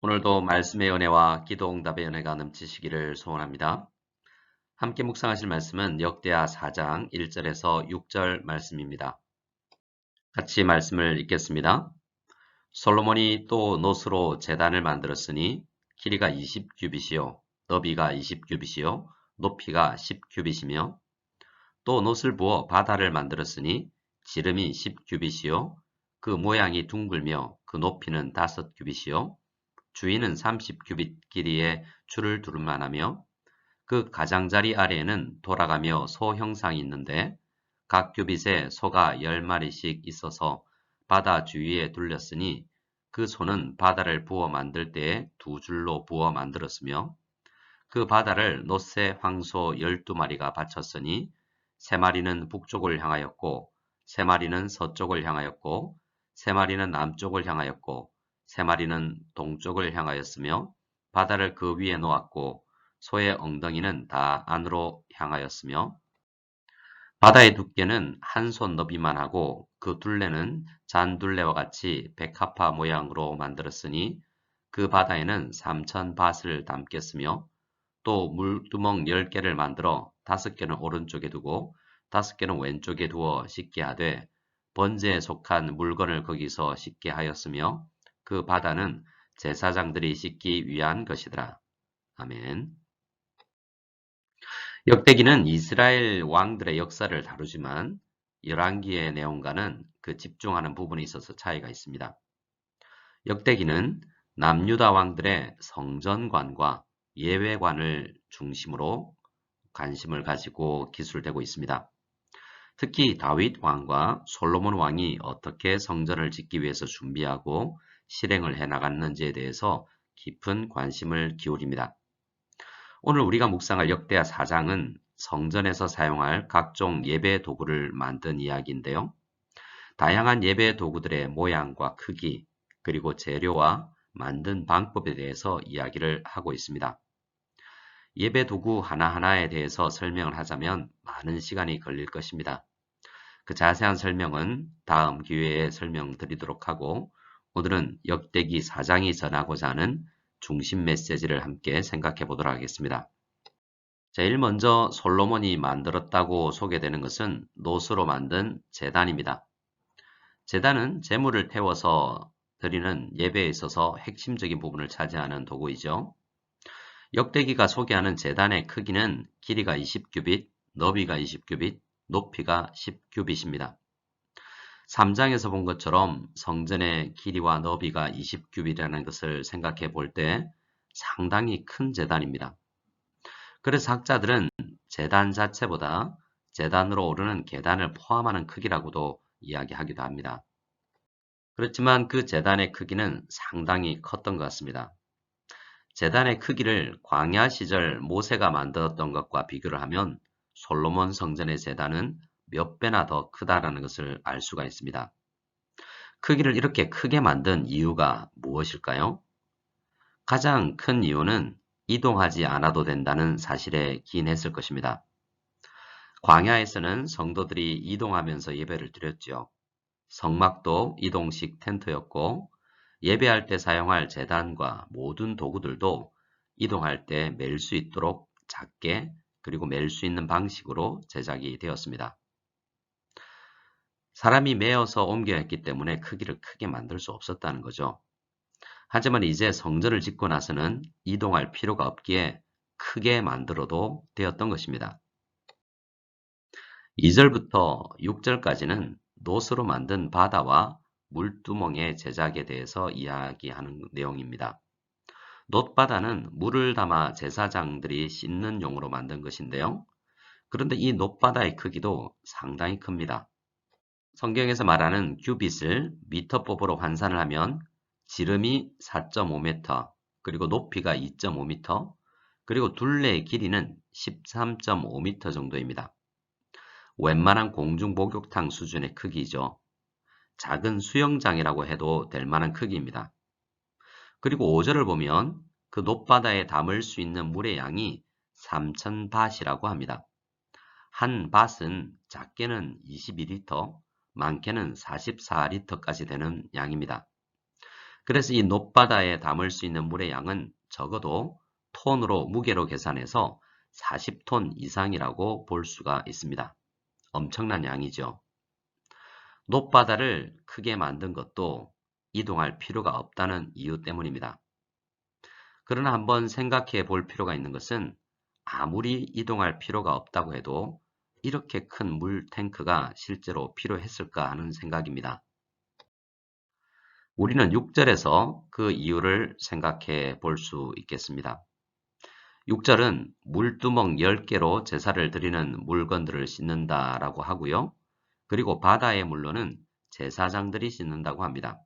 오늘도 말씀의 은혜와 기도 응답의 은혜가 넘치시기를 소원합니다. 함께 묵상하실 말씀은 역대하 4장 1절에서 6절 말씀입니다. 같이 말씀을 읽겠습니다. 솔로몬이 또 놋으로 제단을 만들었으니 길이가 20규빗이요 너비가 20규빗이요 높이가 10규빗이며 또 놋을 부어 바다를 만들었으니 지름이 10규빗이요 그 모양이 둥글며 그 높이는 5규빗이요 주위는 30규빗 길이의 줄을 두를만하며 그 가장자리 아래에는 돌아가며 소 형상이 있는데 각 규빗에 소가 10마리씩 있어서 바다 주위에 둘렸으니 그 소는 바다를 부어 만들 때에 두 줄로 부어 만들었으며 그 바다를 놋의 황소 12마리가 바쳤으니 3마리는 북쪽을 향하였고 3마리는 서쪽을 향하였고 3마리는 남쪽을 향하였고 3마리는 동쪽을 향하였으며 바다를 그 위에 놓았고 소의 엉덩이는 다 안으로 향하였으며 바다의 두께는 한 손 너비만 하고 그 둘레는 잔둘레와 같이 백합화 모양으로 만들었으니 그 바다에는 3000밭을 담겠으며 또 물두멍 10개를 만들어 5개는 오른쪽에 두고 5개는 왼쪽에 두어 씻게 하되 번제에 속한 물건을 거기서 씻게 하였으며 그 바다는 제사장들이 씻기 위한 것이더라. 아멘. 역대기는 이스라엘 왕들의 역사를 다루지만 열왕기의 내용과는 그 집중하는 부분에 있어서 차이가 있습니다. 역대기는 남유다 왕들의 성전관과 예외관을 중심으로 관심을 가지고 기술되고 있습니다. 특히 다윗 왕과 솔로몬 왕이 어떻게 성전을 짓기 위해서 준비하고 실행을 해나갔는지에 대해서 깊은 관심을 기울입니다. 오늘 우리가 묵상할 역대하 4장은 성전에서 사용할 각종 예배 도구를 만든 이야기인데요. 다양한 예배 도구들의 모양과 크기, 그리고 재료와 만든 방법에 대해서 이야기를 하고 있습니다. 예배 도구 하나하나에 대해서 설명을 하자면 많은 시간이 걸릴 것입니다. 그 자세한 설명은 다음 기회에 설명드리도록 하고 오늘은 역대기 4장이 전하고자 하는 중심 메시지를 함께 생각해 보도록 하겠습니다. 제일 먼저 솔로몬이 만들었다고 소개되는 것은 놋으로 만든 제단입니다. 제단은 제물을 태워서 드리는 예배에 있어서 핵심적인 부분을 차지하는 도구이죠. 역대기가 소개하는 제단의 크기는 길이가 20규빗, 너비가 20규빗, 높이가 10규빗입니다. 3장에서 본 것처럼 성전의 길이와 너비가 20규빗이라는 것을 생각해 볼 때 상당히 큰 제단입니다. 그래서 학자들은 제단 자체보다 제단으로 오르는 계단을 포함하는 크기라고도 이야기하기도 합니다. 그렇지만 그 제단의 크기는 상당히 컸던 것 같습니다. 제단의 크기를 광야 시절 모세가 만들었던 것과 비교를 하면 솔로몬 성전의 제단은 몇 배나 더 크다라는 것을 알 수가 있습니다. 크기를 이렇게 크게 만든 이유가 무엇일까요? 가장 큰 이유는 이동하지 않아도 된다는 사실에 기인했을 것입니다. 광야에서는 성도들이 이동하면서 예배를 드렸죠. 성막도 이동식 텐트였고 예배할 때 사용할 제단과 모든 도구들도 이동할 때 멜 수 있도록 작게 그리고 멜 수 있는 방식으로 제작이 되었습니다. 사람이 메어서 옮겨야 했기 때문에 크기를 크게 만들 수 없었다는 거죠. 하지만 이제 성전을 짓고 나서는 이동할 필요가 없기에 크게 만들어도 되었던 것입니다. 2절부터 6절까지는 놋으로 만든 바다와 물두멍의 제작에 대해서 이야기하는 내용입니다. 놋바다는 물을 담아 제사장들이 씻는 용으로 만든 것인데요. 그런데 이 놋바다의 크기도 상당히 큽니다. 성경에서 말하는 규빗을 미터법으로 환산을 하면 지름이 4.5m, 그리고 높이가 2.5m, 그리고 둘레의 길이는 13.5m 정도입니다. 웬만한 공중목욕탕 수준의 크기죠. 작은 수영장이라고 해도 될 만한 크기입니다. 그리고 5절을 보면 그 놋바다에 담을 수 있는 물의 양이 3000밭이라고 합니다. 한 밭은 작게는 22리터, 많게는 44리터까지 되는 양입니다. 그래서 이 높바다에 담을 수 있는 물의 양은 적어도 톤으로 무게로 계산해서 40톤 이상이라고 볼 수가 있습니다. 엄청난 양이죠. 높바다를 크게 만든 것도 이동할 필요가 없다는 이유 때문입니다. 그러나 한번 생각해 볼 필요가 있는 것은 아무리 이동할 필요가 없다고 해도 이렇게 큰 물 탱크가 실제로 필요했을까 하는 생각입니다. 우리는 6절에서 그 이유를 생각해 볼 수 있겠습니다. 6절은 물두멍 10개로 제사를 드리는 물건들을 씻는다라고 하고요. 그리고 바다의 물로는 제사장들이 씻는다고 합니다.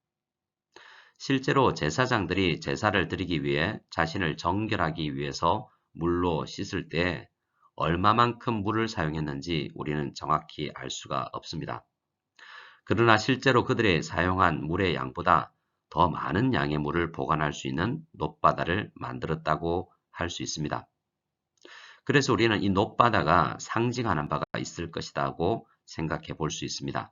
실제로 제사장들이 제사를 드리기 위해 자신을 정결하기 위해서 물로 씻을 때 얼마만큼 물을 사용했는지 우리는 정확히 알 수가 없습니다. 그러나 실제로 그들이 사용한 물의 양보다 더 많은 양의 물을 보관할 수 있는 높바다를 만들었다고 할 수 있습니다. 그래서 우리는 이 높바다가 상징하는 바가 있을 것이라고 생각해 볼 수 있습니다.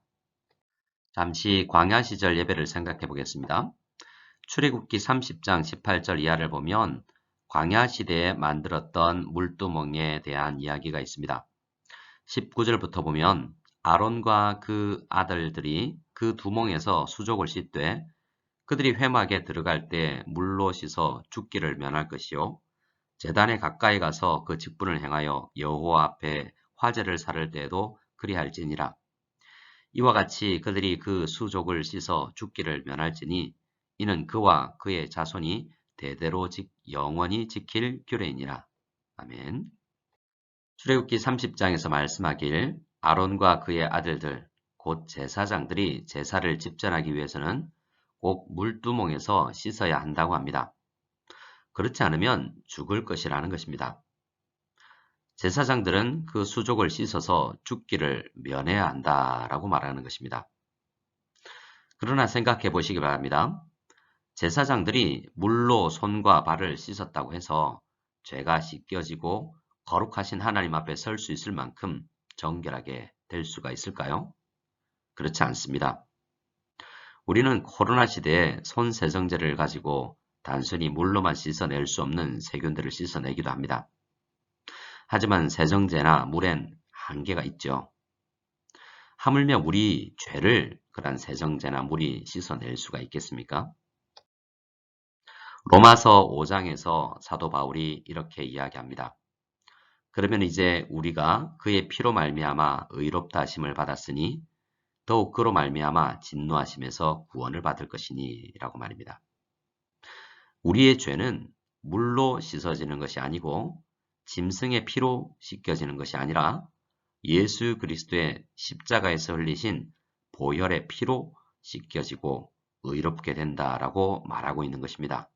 잠시 광야 시절 예배를 생각해 보겠습니다. 출애굽기 30장 18절 이하를 보면 광야 시대에 만들었던 물두멍에 대한 이야기가 있습니다. 19절부터 보면 아론과 그 아들들이 그 두멍에서 수족을 씻되 그들이 회막에 들어갈 때 물로 씻어 죽기를 면할 것이요 제단에 가까이 가서 그 직분을 행하여 여호와 앞에 화제를 살을 때에도 그리할지니라. 이와 같이 그들이 그 수족을 씻어 죽기를 면할지니 이는 그와 그의 자손이 대대로 영원히 지킬 규례이니라. 아멘. 출애굽기 30장에서 말씀하길 아론과 그의 아들들 곧 제사장들이 제사를 집전하기 위해서는 꼭 물두멍에서 씻어야 한다고 합니다. 그렇지 않으면 죽을 것이라는 것입니다. 제사장들은 그 수족을 씻어서 죽기를 면해야 한다라고 말하는 것입니다. 그러나 생각해 보시기 바랍니다. 제사장들이 물로 손과 발을 씻었다고 해서 죄가 씻겨지고 거룩하신 하나님 앞에 설 수 있을 만큼 정결하게 될 수가 있을까요? 그렇지 않습니다. 우리는 코로나 시대에 손 세정제를 가지고 단순히 물로만 씻어낼 수 없는 세균들을 씻어내기도 합니다. 하지만 세정제나 물엔 한계가 있죠. 하물며 우리 죄를 그런 세정제나 물이 씻어낼 수가 있겠습니까? 로마서 5장에서 사도 바울이 이렇게 이야기합니다. 그러면 이제 우리가 그의 피로 말미암아 의롭다 하심을 받았으니 더욱 그로 말미암아 진노하심에서 구원을 받을 것이니 라고 말입니다. 우리의 죄는 물로 씻어지는 것이 아니고 짐승의 피로 씻겨지는 것이 아니라 예수 그리스도의 십자가에서 흘리신 보혈의 피로 씻겨지고 의롭게 된다라고 말하고 있는 것입니다.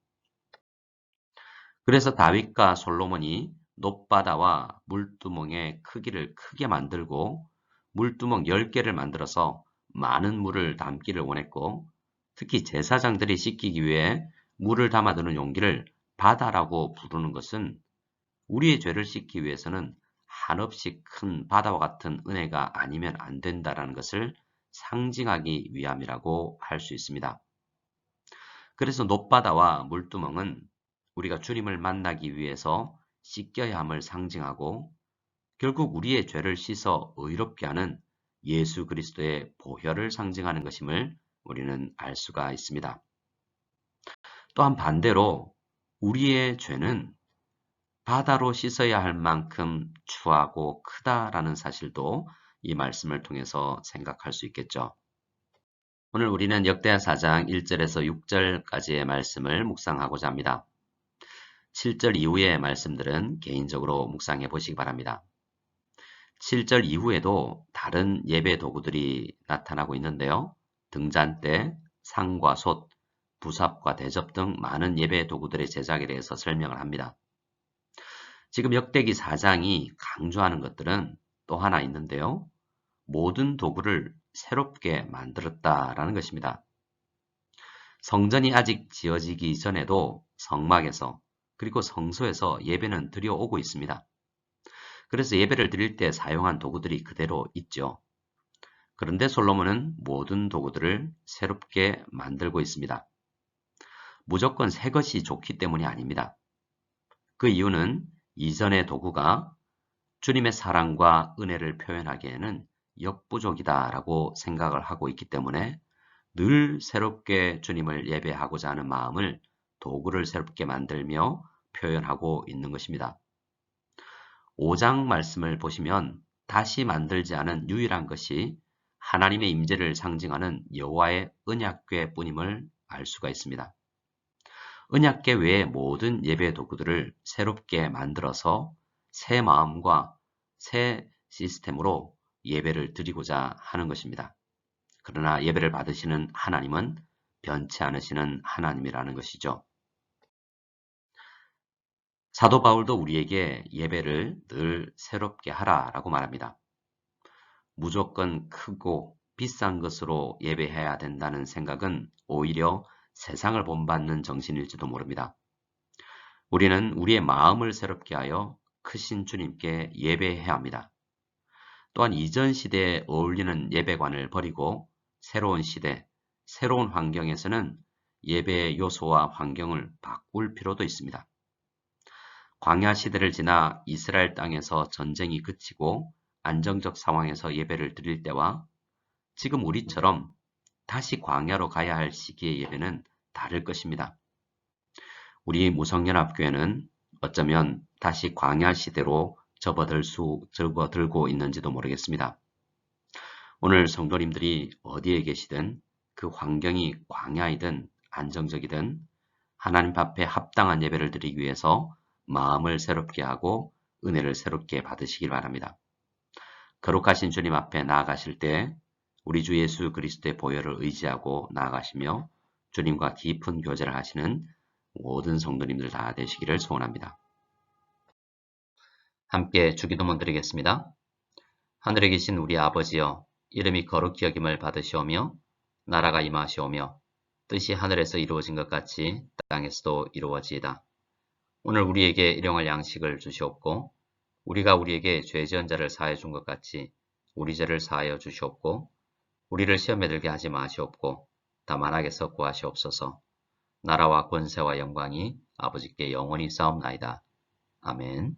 그래서 다윗과 솔로몬이 높바다와 물두멍의 크기를 크게 만들고 물두멍 10개를 만들어서 많은 물을 담기를 원했고 특히 제사장들이 씻기기 위해 물을 담아두는 용기를 바다라고 부르는 것은 우리의 죄를 씻기 위해서는 한없이 큰 바다와 같은 은혜가 아니면 안 된다는 것을 상징하기 위함이라고 할 수 있습니다. 그래서 높바다와 물두멍은 우리가 주님을 만나기 위해서 씻겨야 함을 상징하고 결국 우리의 죄를 씻어 의롭게 하는 예수 그리스도의 보혈을 상징하는 것임을 우리는 알 수가 있습니다. 또한 반대로 우리의 죄는 바다로 씻어야 할 만큼 추하고 크다라는 사실도 이 말씀을 통해서 생각할 수 있겠죠. 오늘 우리는 역대하 4장 1절에서 6절까지의 말씀을 묵상하고자 합니다. 7절 이후의 말씀들은 개인적으로 묵상해 보시기 바랍니다. 7절 이후에도 다른 예배 도구들이 나타나고 있는데요. 등잔대, 상과 솥, 부삽과 대접 등 많은 예배 도구들의 제작에 대해서 설명을 합니다. 지금 역대기 4장이 강조하는 것들은 또 하나 있는데요. 모든 도구를 새롭게 만들었다라는 것입니다. 성전이 아직 지어지기 전에도 성막에서 그리고 성소에서 예배는 드려오고 있습니다. 그래서 예배를 드릴 때 사용한 도구들이 그대로 있죠. 그런데 솔로몬은 모든 도구들을 새롭게 만들고 있습니다. 무조건 새 것이 좋기 때문이 아닙니다. 그 이유는 이전의 도구가 주님의 사랑과 은혜를 표현하기에는 역부족이다라고 생각을 하고 있기 때문에 늘 새롭게 주님을 예배하고자 하는 마음을 도구를 새롭게 만들며 표현하고 있는 것입니다. 5장 말씀을 보시면 다시 만들지 않은 유일한 것이 하나님의 임재를 상징하는 여호와의 언약궤 뿐임을 알 수가 있습니다. 언약궤 외의 모든 예배 도구들을 새롭게 만들어서 새 마음과 새 시스템으로 예배를 드리고자 하는 것입니다. 그러나 예배를 받으시는 하나님은 변치 않으시는 하나님이라는 것이죠. 사도 바울도 우리에게 예배를 늘 새롭게 하라라고 말합니다. 무조건 크고 비싼 것으로 예배해야 된다는 생각은 오히려 세상을 본받는 정신일지도 모릅니다. 우리는 우리의 마음을 새롭게 하여 크신 주님께 예배해야 합니다. 또한 이전 시대에 어울리는 예배관을 버리고 새로운 시대, 새로운 환경에서는 예배의 요소와 환경을 바꿀 필요도 있습니다. 광야 시대를 지나 이스라엘 땅에서 전쟁이 그치고 안정적 상황에서 예배를 드릴 때와 지금 우리처럼 다시 광야로 가야 할 시기의 예배는 다를 것입니다. 우리 무성연합교회는 어쩌면 다시 광야 시대로 접어들고 있는지도 모르겠습니다. 오늘 성도님들이 어디에 계시든 그 환경이 광야이든 안정적이든 하나님 앞에 합당한 예배를 드리기 위해서 마음을 새롭게 하고 은혜를 새롭게 받으시길 바랍니다. 거룩하신 주님 앞에 나아가실 때 우리 주 예수 그리스도의 보혈을 의지하고 나아가시며 주님과 깊은 교제를 하시는 모든 성도님들 다 되시기를 소원합니다. 함께 주기도문 드리겠습니다. 하늘에 계신 우리 아버지여, 이름이 거룩히 여김을 받으시오며 나라가 임하시오며 뜻이 하늘에서 이루어진 것 같이 땅에서도 이루어지이다. 오늘 우리에게 일용할 양식을 주시옵고 우리가 우리에게 죄 지은 자를 사하여 준 것 같이 우리 죄를 사하여 주시옵고 우리를 시험에 들게 하지 마시옵고 다만 악에서 구하시옵소서. 나라와 권세와 영광이 아버지께 영원히 싸움나이다. 아멘.